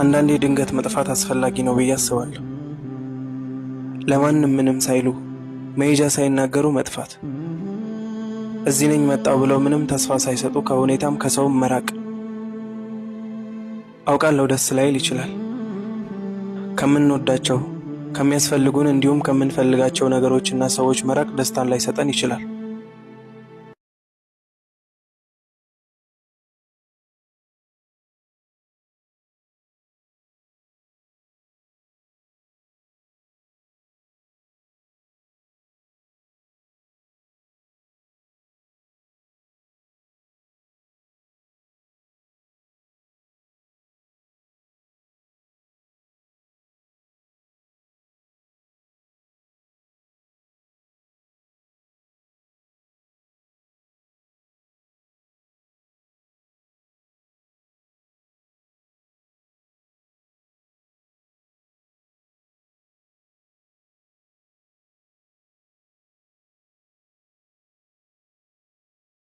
አንዳንዴ ድንገት መጥፋት አስፈላጊ ነው ብዬ አስባለሁ። ለማንም ምንም ሳይሉ መሄጃ ሳይናገሩ መጥፋት፣ እዚህ ነኝ መጣው ብለው ምንም ተስፋ ሳይሰጡ ከሁኔታም ከሰውም መራቅ። አውቃለሁ ደስ ላይል ይችላል። ከምንወዳቸው ከሚያስፈልጉን እንዲሁም ከምንፈልጋቸው ነገሮችና ሰዎች መራቅ ደስታን ላይሰጠን ይችላል።